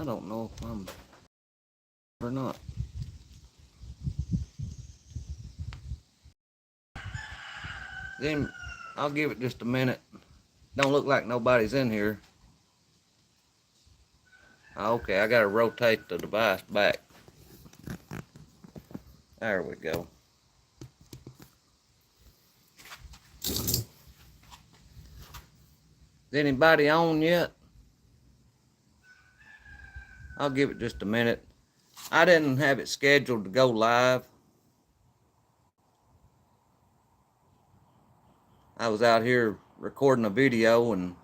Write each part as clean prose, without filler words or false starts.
I don't know if I'm or not. Then I'll give it just a minute. Don't look like nobody's in here. Okay, I gotta rotate the device back. There we go. Is anybody on yet? I'll give it just a minute. I didn't have it scheduled to go live. I was out here recording a video, and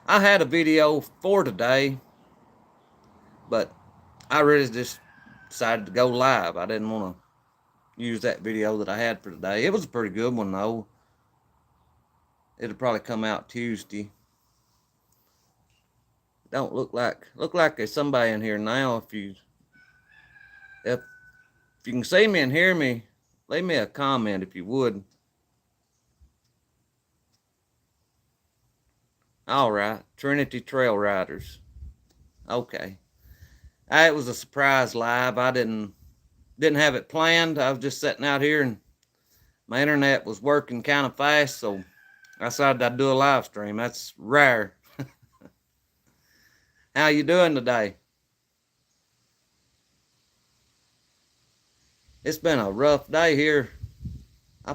I had a video for today, but I really just decided to go live. I didn't want to use that video that I had for today. It was a pretty good one though. It'll probably come out Tuesday. Don't look like there's somebody in here now. If you can see me and hear me, leave me a comment if you would. All right, Trinity Trail Riders. Okay, it was a surprise live. I didn't have it planned. I was just sitting out here, and my internet was working kind of fast, so I decided I'd do a live stream. That's rare. How you doing today? It's been a rough day here. I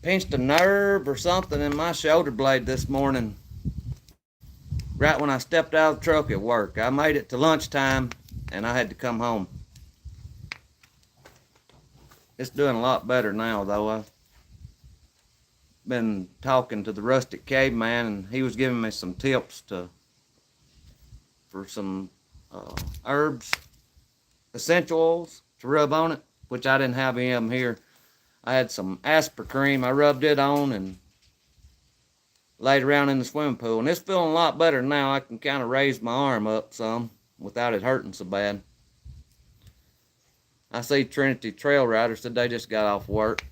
pinched a nerve or something in my shoulder blade this morning, right when I stepped out of the truck at work. I made it to lunchtime, and I had to come home. It's doing a lot better now, though. I've been talking to the rustic caveman, and he was giving me some tips for some herbs, essential oils to rub on it, which I didn't have any of them here. I had some Asper cream. I rubbed it on and laid around in the swimming pool, and it's feeling a lot better now. I can kind of raise my arm up some without it hurting so bad. I see Trinity Trail Riders said they just got off work.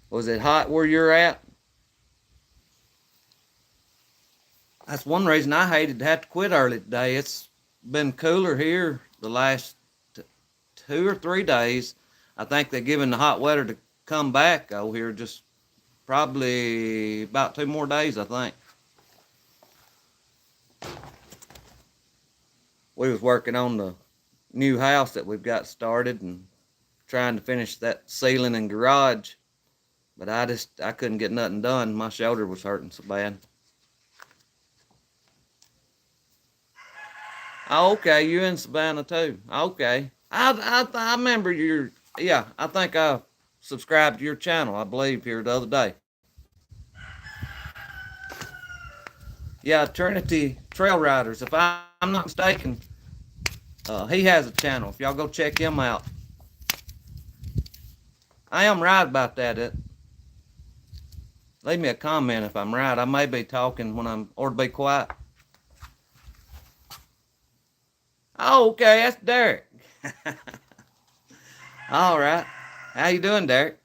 Was it hot where you're at? That's one reason I hated to have to quit early today. It's been cooler here the last 2 or 3 days. I think they're giving the hot weather to come back over here just probably about 2 more days, I think. We was working on the new house that we've got started and trying to finish that ceiling and garage, but I couldn't get nothing done. My shoulder was hurting so bad. Oh, okay, you in Savannah too. Okay. I remember I think I subscribed to your channel, I believe, here the other day. Yeah, Trinity Trail Riders, if I'm not mistaken, he has a channel. If y'all go check him out. I am right about that. Leave me a comment if I'm right. I may be talking or be quiet. Oh, okay, that's Derek. All right. How you doing, Derek?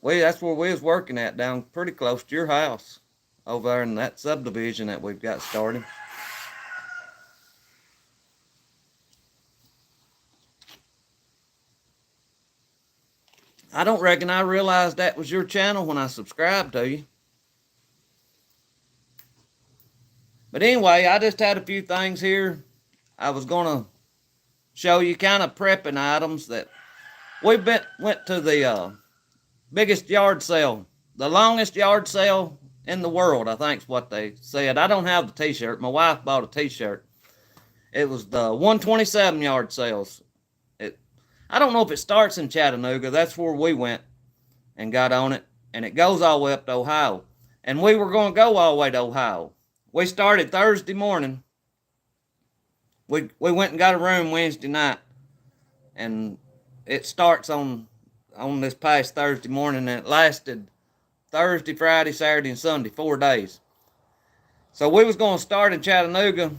That's where we was working at, down pretty close to your house, over there in that subdivision that we've got started. I don't reckon I realized that was your channel when I subscribed to you. But anyway, I just had a few things here. I was going to show you kind of prepping items that we went to the biggest yard sale, the longest yard sale in the world, I think is what they said. I don't have the t-shirt. My wife bought a t-shirt. It was the 127 yard sales. I don't know if it starts in Chattanooga. That's where we went and got on it. And it goes all the way up to Ohio. And we were going to go all the way to Ohio. We started Thursday morning. We went and got a room Wednesday night. And it starts on this past Thursday morning, and it lasted Thursday, Friday, Saturday, and Sunday, 4 days. So we was going to start in Chattanooga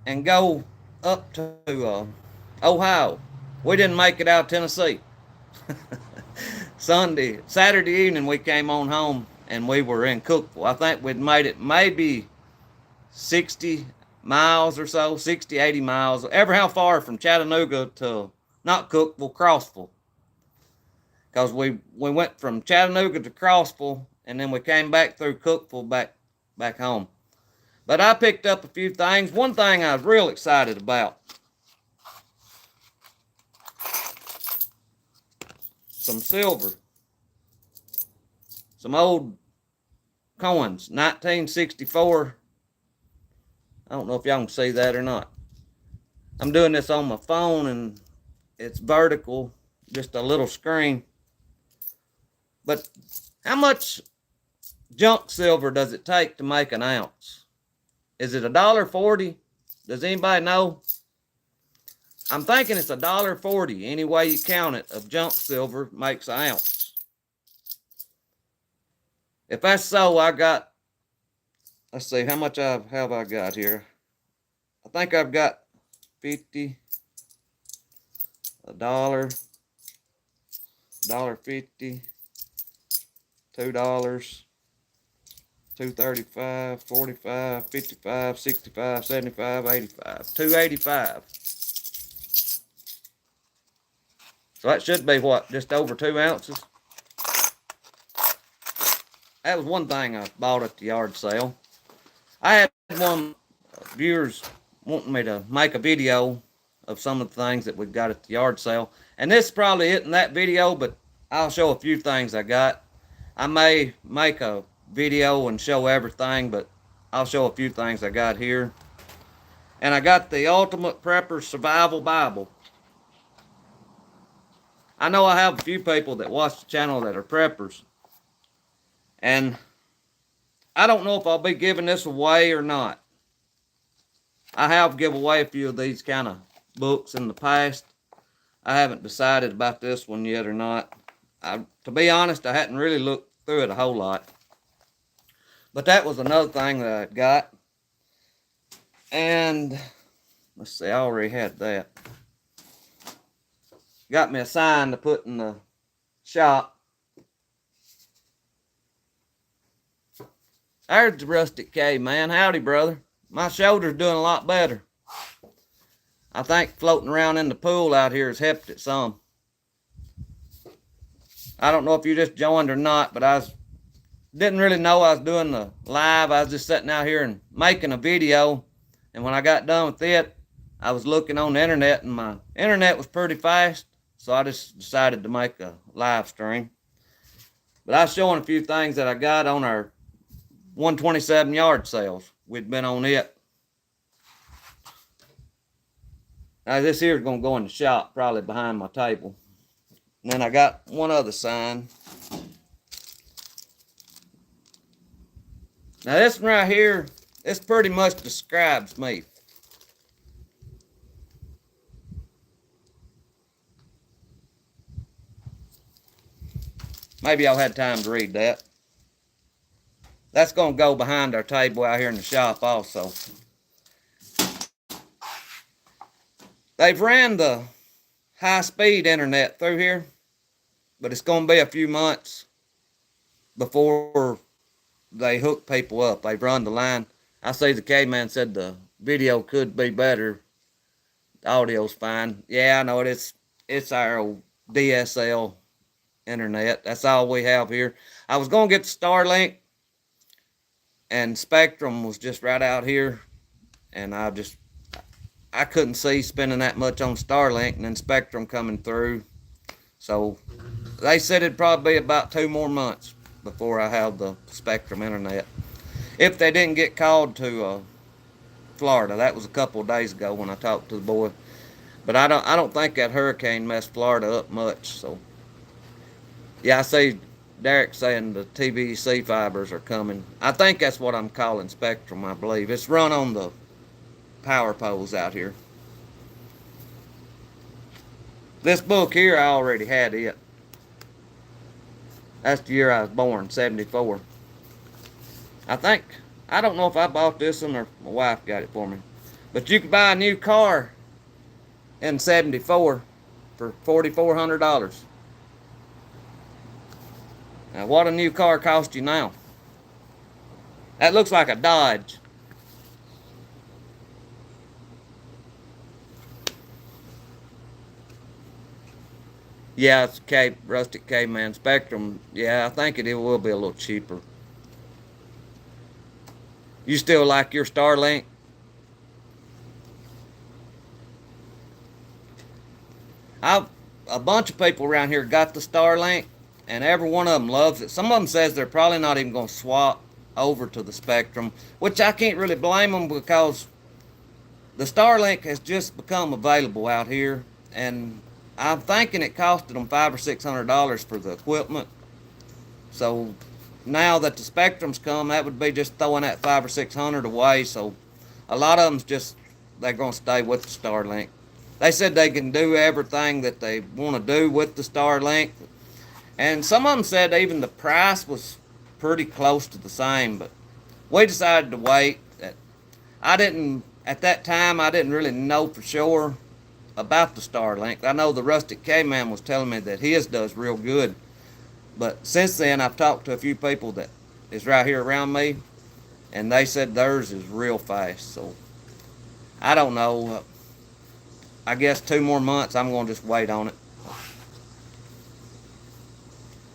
and go up to Ohio. We didn't make it out of Tennessee. Saturday evening, we came on home and we were in Cookville. I think we'd made it maybe 60 miles or so, 60, 80 miles, ever how far from Chattanooga to, not Cookville, Crossville. Because we went from Chattanooga to Crossville, and then we came back through Cookville back home. But I picked up a few things. One thing I was real excited about. Some silver. Some old coins. 1964. I don't know if y'all can see that or not. I'm doing this on my phone, and it's vertical. Just a little screen. But how much junk silver does it take to make an ounce? Is it $1.40? Does anybody know? I'm thinking it's $1.40. Any way you count it, of junk silver makes an ounce. If that's so, I got, let's see, how much have I got here? I think I've got 50, $1, $1.50, $2, $2.35, 45, 55, 65, 75, 85, $2.85. So that should be what, just over 2 ounces? That was one thing I bought at the yard sale. I had one viewers wanting me to make a video of some of the things that we got at the yard sale. And this probably isn't that video, but I'll show a few things I got. I may make a video and show everything, but I'll show a few things I got here. And I got the Ultimate Prepper Survival Bible. I know I have a few people that watch the channel that are preppers. And I don't know if I'll be giving this away or not. I have given away a few of these kind of books in the past. I haven't decided about this one yet or not. To be honest, I hadn't really looked through it a whole lot. But that was another thing that I got. And let's see, I already had that. Got me a sign to put in the shop. There's the Rustic Caveman. Howdy, brother. My shoulder's doing a lot better. I think floating around in the pool out here has helped it some. I don't know if you just joined or not, but didn't really know I was doing the live. I was just sitting out here and making a video. And when I got done with it, I was looking on the internet, and my internet was pretty fast. So I just decided to make a live stream. But I was showing a few things that I got on our 127 yard sales. We'd been on it. Now this here is going to go in the shop, probably behind my table. And then I got one other sign. Now this one right here, this pretty much describes me. Maybe y'all had time to read that. That's going to go behind our table out here in the shop also. They've ran the high-speed internet through here, but it's going to be a few months before they hook people up. They've run the line. I see the caveman said the video could be better. The audio's fine. Yeah, I know it. It's our old DSL internet. That's all we have here. I was going to get the Starlink, and Spectrum was just right out here, and I couldn't see spending that much on Starlink and then Spectrum coming through. So they said it'd probably be about 2 more months before I have the Spectrum internet. If they didn't get called to Florida. That was a couple of days ago when I talked to the boy. But I don't think that hurricane messed Florida up much. So yeah, I see Derek saying the TVC fibers are coming. I think that's what I'm calling Spectrum, I believe. It's run on the power poles out here. This book here, I already had it. That's the year I was born, 74. I don't know if I bought this one or my wife got it for me. But you could buy a new car in 74 for $4,400. Now, what a new car cost you now? That looks like a Dodge. Yeah, it's rustic caveman Spectrum. Yeah, I think it will be a little cheaper. You still like your Starlink? I've a bunch of people around here got the Starlink, and every one of them loves it. Some of them says they're probably not even going to swap over to the Spectrum, which I can't really blame them because the Starlink has just become available out here, and I'm thinking it costed them $500 or $600 for the equipment. So now that the Spectrum's come, that would be just throwing that 500 or 600 away. So a lot of them's just they're gonna stay with the Starlink. They said they can do everything that they want to do with the Starlink, and some of them said even the price was pretty close to the same. But we decided to wait. I didn't at that time. I didn't really know for sure about the Starlink. I know the Rustic K-Man was telling me that his does real good. But since then, I've talked to a few people that is right here around me, and they said theirs is real fast. So I don't know. I guess 2 more months. I'm gonna just wait on it.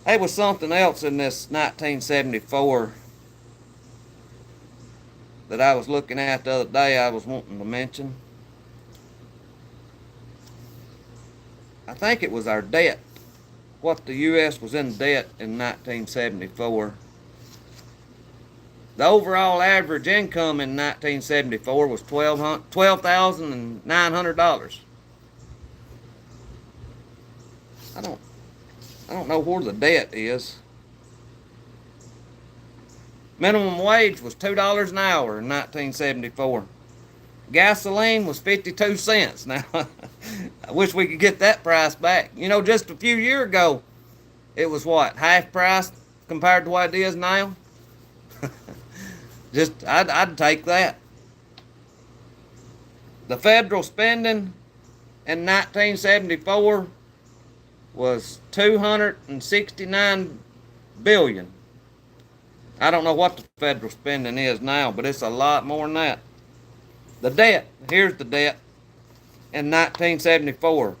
There was something else in this 1974 that I was looking at the other day. I was wanting to mention. I think it was our debt. What the U.S. was in debt in 1974. The overall average income in 1974 was $12,900. I don't know where the debt is. Minimum wage was $2 an hour in 1974. Gasoline was 52 cents. Now, I wish we could get that price back. You know, just a few years ago, it was what, half price compared to what it is now? I'd take that. The federal spending in 1974 was $269 billion. I don't know what the federal spending is now, but it's a lot more than that. The debt, here's the debt. In 1974,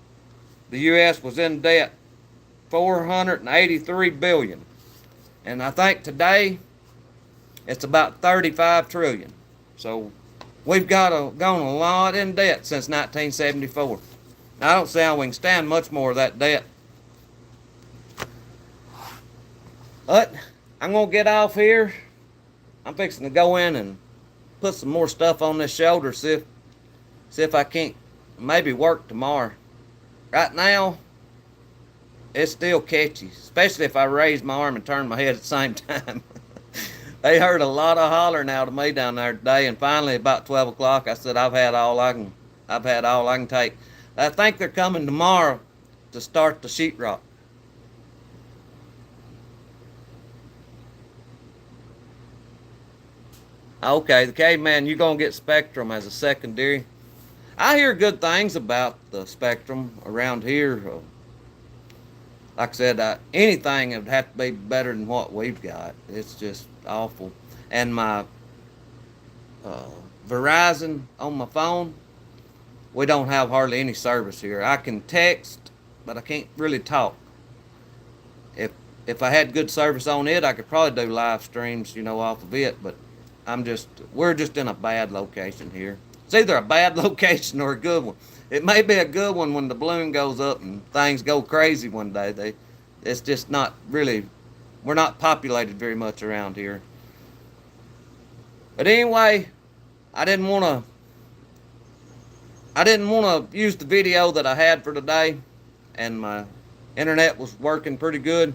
the U.S. was in debt $483 billion. And I think today it's about $35 trillion. So we've gone a lot in debt since 1974. Now, I don't see how we can stand much more of that debt. But I'm going to get off here. I'm fixing to go in and put some more stuff on this shoulder, see if I can't maybe work tomorrow. Right now, it's still catchy, especially if I raise my arm and turn my head at the same time. They heard a lot of hollering out of me down there today, and finally about 12 o'clock, I said I've had all I can take. I think they're coming tomorrow to start the sheetrock. Okay, the caveman, you're going to get Spectrum as a secondary. I hear good things about the Spectrum around here. Like I said, anything would have to be better than what we've got. It's just awful. And my Verizon on my phone, we don't have hardly any service here. I can text, but I can't really talk. If I had good service on it, I could probably do live streams, off of it, but we're just in a bad location here. It's either a bad location or a good one. It may be a good one when the balloon goes up and things go crazy one day. It's just not really, we're not populated very much around here. But anyway, I didn't want to use the video that I had for today, and my internet was working pretty good,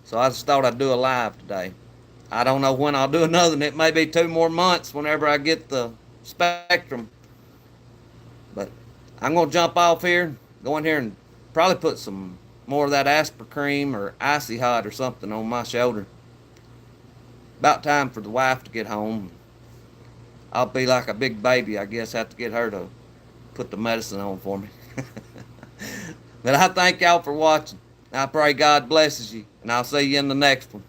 so I just thought I'd do a live today. I don't know when I'll do another one. It may be 2 more months whenever I get the Spectrum. But I'm going to jump off here, go in here and probably put some more of that Aspercreme or Icy Hot or something on my shoulder. About time for the wife to get home. I'll be like a big baby, I guess. Have to get her to put the medicine on for me. But I thank y'all for watching. I pray God blesses you, and I'll see you in the next one.